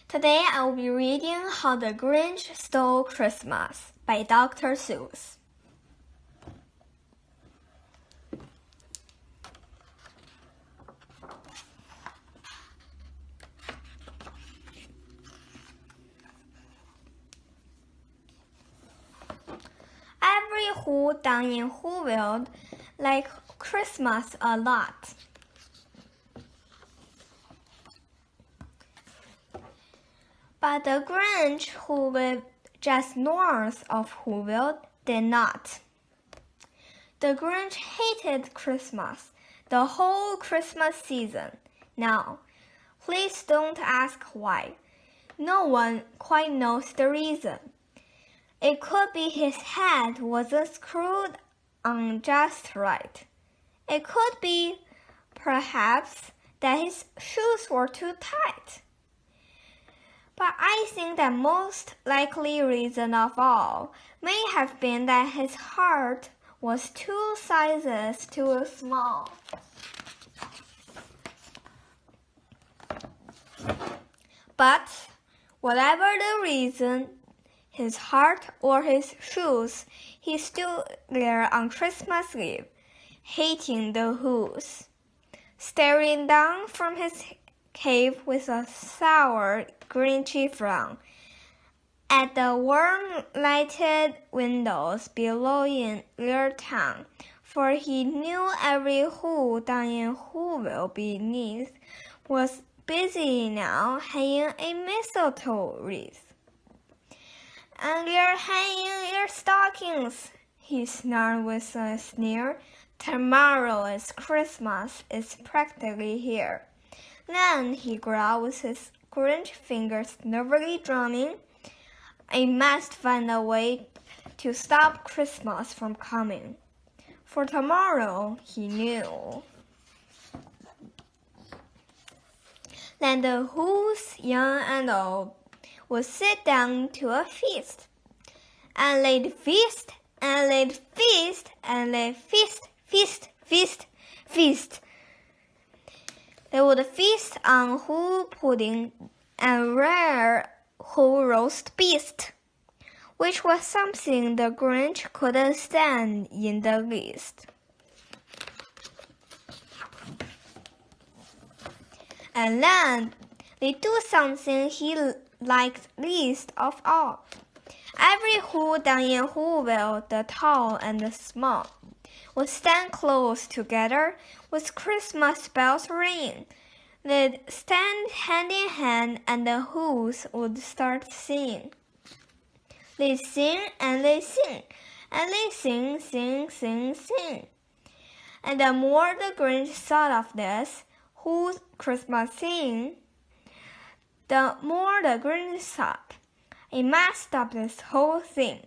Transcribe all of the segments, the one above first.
Today I will be reading How the Grinch Stole Christmas by Dr. Seuss. Every who down in Whoville like Christmas a lot. But the Grinch, who lived just north of Whoville, did not. The Grinch hated Christmas, the whole Christmas season. Now, please don't ask why. No one quite knows the reason. It could be his head wasn't screwed on just right. It could be, perhaps, that his shoes were too tight. But I think the most likely reason of all may have been that his heart was 2 sizes too small. But whatever the reason, his heart or his shoes, he stood there on Christmas Eve, hating the Who's, staring down from his cave with a sour, Grinchy frown at the warm lighted windows below in their town, for he knew every Who down in Whoville beneath was busy now hanging a mistletoe wreath. And they're hanging their stockings, he snarled with a sneer. Tomorrow is Christmas, it's practically here. Then he growled with his Grinch fingers nervously drumming. I must find a way to stop Christmas from coming. For tomorrow, he knew. Then the Who's, young and old, would sit down to a feast. And they'd feast, and they'd feast, and they'd feast, feast, feast, feast. They would feast on whole pudding and rare whole roast beast, which was something the Grinch couldn't stand in the least. And then they do something he liked least of all. Every Who down in Whoville, the tall and the small, would stand close together with Christmas bells ringing. They'd stand hand in hand and the Who's would start singing. They'd sing and they'd sing, and they'd sing, sing, sing, sing. And the more the Grinch thought of this Who's Christmas singing, the more the Grinch thought, I must stop this whole thing.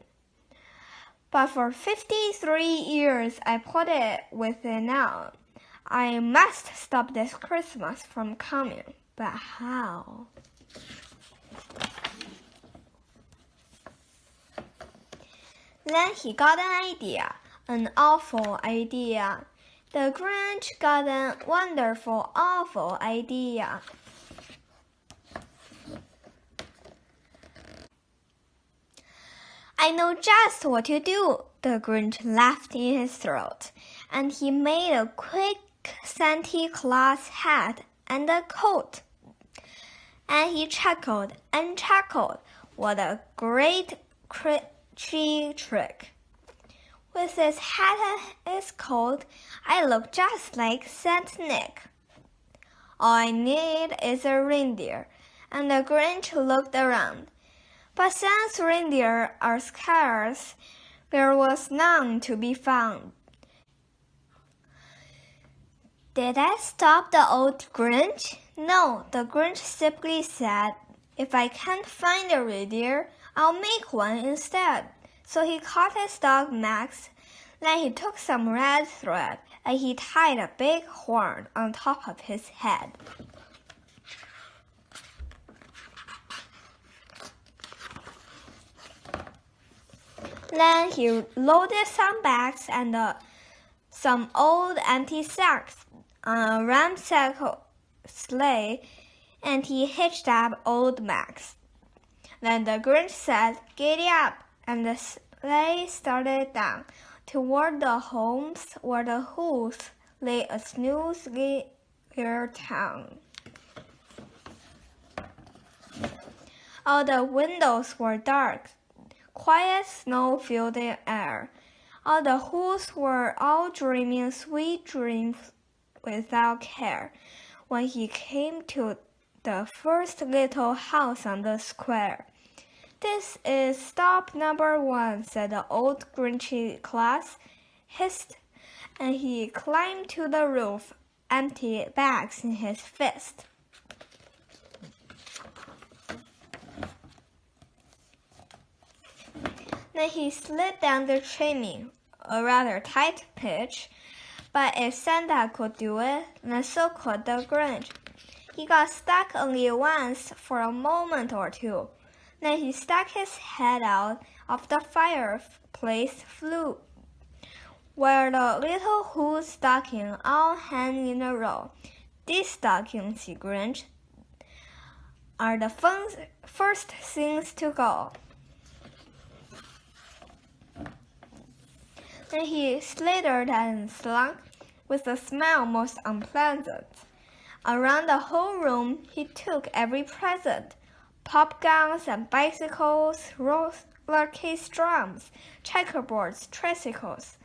But for 53 years I put it with it now. I must stop this Christmas from coming. But how? Then he got an idea, an awful idea. The Grinch got a wonderful, awful idea. I know just what to do, the Grinch laughed in his throat, and he made a quick Santa Claus hat and a coat. And he chuckled and chuckled. What a great trick. With his hat and his coat, I look just like Saint Nick. All I need is a reindeer, and the Grinch looked around. But since reindeer are scarce, there was none to be found. Did I stop the old Grinch? No, the Grinch simply said, if I can't find a reindeer, I'll make one instead. So he caught his dog Max, then he took some red thread and he tied a big horn on top of his head. Then he loaded some bags and some old empty sacks on a ramshackle sleigh and he hitched up old Max. Then the Grinch said, "Giddy up," and the sleigh started down toward the homes where the Who's lay a snooze-clear town. All the windows were dark. Quiet snow filled the air. All the Who's were all dreaming sweet dreams without care when he came to the first little house on the square. "This is stop number 1, said the old Grinchy class, hissed, and he climbed to the roof, empty bags in his fist. Then he slid down the chimney, a rather tight pitch, but if Santa could do it, then so could the Grinch. He got stuck only once for a moment or two. Then he stuck his head out of the fireplace flue, where the little Who's stocking all hang in a row. "These stockings," he Grinch, "are the first things to go." Then he slithered and slunk, with a smile most unpleasant. Around the whole room he took every present: pop guns and bicycles, roller case drums, checkerboards, tricycles,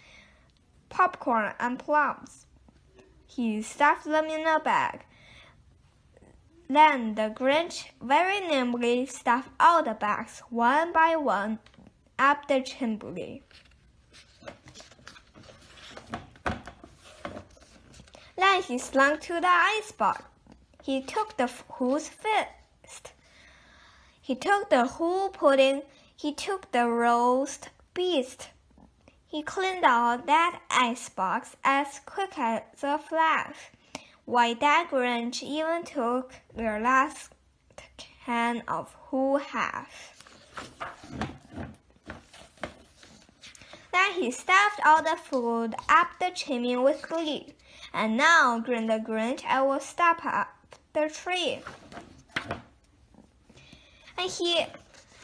popcorn and plums. He stuffed them in a bag. Then the Grinch very nimbly stuffed all the bags, one by one, up the chimney. Then he slunk to the icebox. He took the Who's fist. He took the Who pudding. He took the roast beast. He cleaned out that icebox as quick as a flash. Why, that Grinch even took their last can of Who hash. Then he stuffed all the food up the chimney with glee. "And now," grinned the Grinch, "I will stop up the tree." And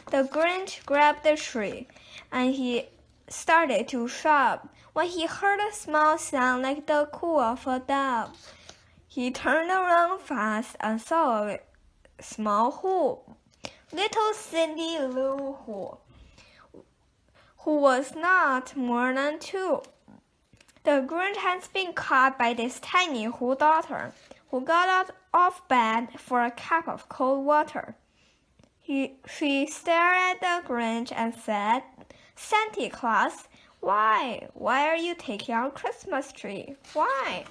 the Grinch grabbed the tree, and he started to shove when he heard a small sound like the coo of a dove. He turned around fast and saw a small Who, little Cindy Lou who was not more than 2. The Grinch has been caught by this tiny Who daughter, who got out of bed for a cup of cold water. She stared at the Grinch and said, "Santa Claus, why are you taking our Christmas tree? Why?"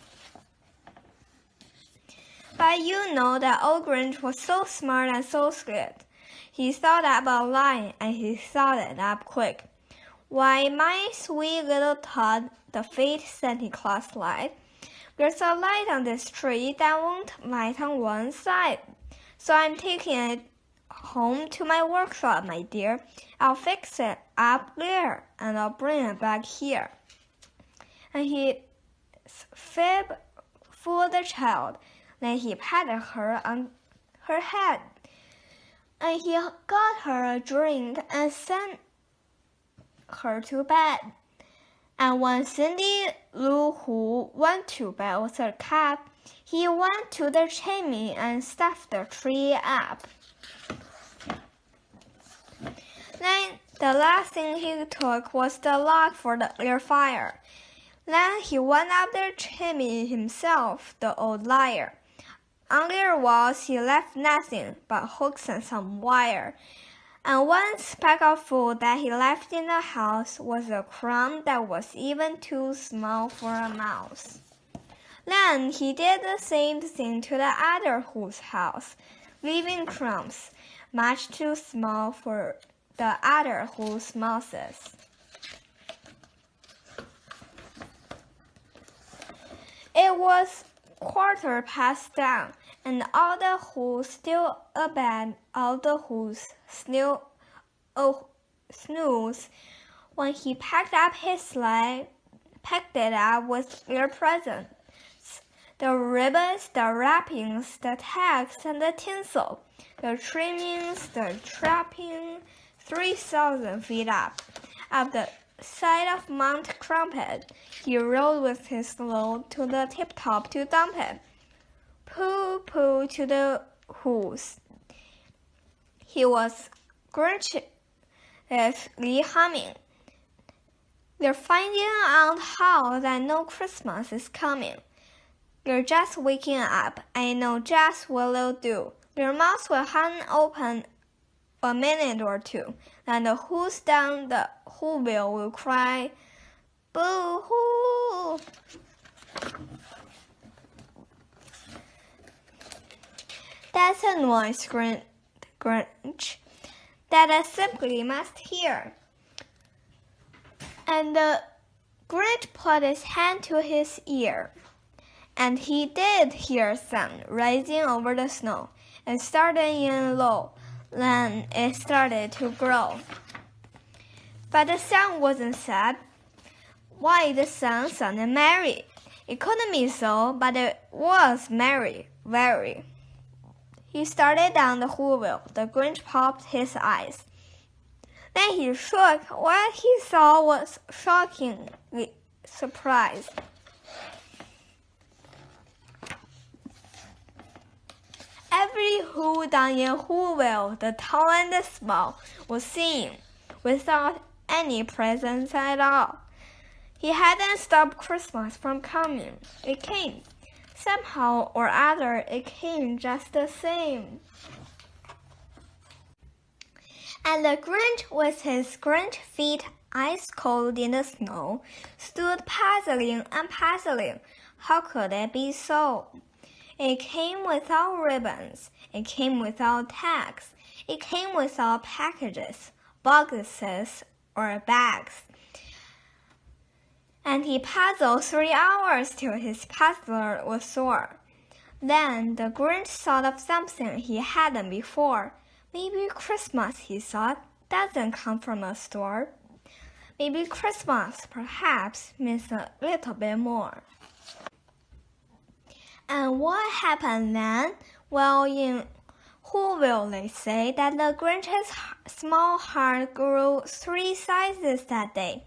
But you know that old Grinch was so smart and so scared. He thought up a lie, and he thought it up quick. "Why, my sweet little Todd," the fate Santa Claus lied, "there's a light on this tree that won't light on one side. So I'm taking it home to my workshop, my dear. I'll fix it up there, and I'll bring it back here." And he fooled the child. Then he patted her on her head, and he got her a drink and sent her to bed. And when Cindy Lou Who went to bed with her cup, he went to the chimney and stuffed the tree up. Then the last thing he took was the log for the clear fire. Then he went up the chimney himself, the old liar. On their walls he left nothing but hooks and some wire. And one speck of food that he left in the house was a crumb that was even too small for a mouse. Then he did the same thing to the other Who's house, leaving crumbs much too small for the other Who's mouses. It was 10:15, and all the Who's still abed, all the Who's snooze when he packed up his sleigh, packed it up with their presents. The ribbons, the wrappings, the tags, and the tinsel, the trimmings, the trapping, 3,000 feet up the side of Mount Crumpet, he rode with his load to the tip-top to dump it. Pooh, pooh to the whoos. He was grinchiously humming. They're finding out how that no Christmas is coming. They're just waking up. I know just what they'll do. Their mouths will hang open a minute or two. Then the who's down the whoville will cry, boo-hoo! That's a noise, Grinch, that I simply must hear. And the Grinch put his hand to his ear. And he did hear a sound rising over the snow. It started in low, then it started to grow. But the sound wasn't sad. Why, the sound sounded merry. It couldn't be so, but it was merry, very. He started down the whoville. The Grinch popped his eyes. Then he shook. What he saw was shockingly surprised. Every who down in whoville, the tall and the small, was seen, without any presents at all. He hadn't stopped Christmas from coming. It came. Somehow or other, it came just the same. And the Grinch, with his Grinch feet ice cold in the snow, stood puzzling and puzzling. How could it be so? It came without ribbons. It came without tags. It came without packages, boxes, or bags. And he puzzled 3 hours till his puzzler was sore. Then the Grinch thought of something he hadn't before. Maybe Christmas, he thought, doesn't come from a store. Maybe Christmas, perhaps, means a little bit more. And what happened then? Well, in Whoville they say that the Grinch's small heart grew 3 sizes that day.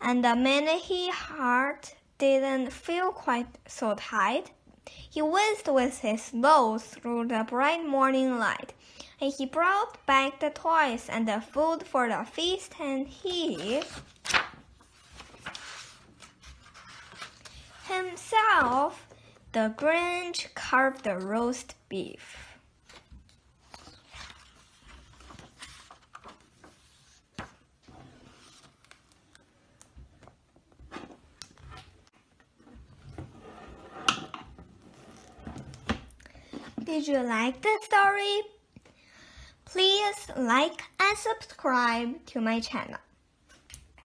And the minute his heart didn't feel quite so tight, he whizzed with his load through the bright morning light. And he brought back the toys and the food for the feast, and he himself, the Grinch, carved the roast beef. Did you like the story? Please like and subscribe to my channel.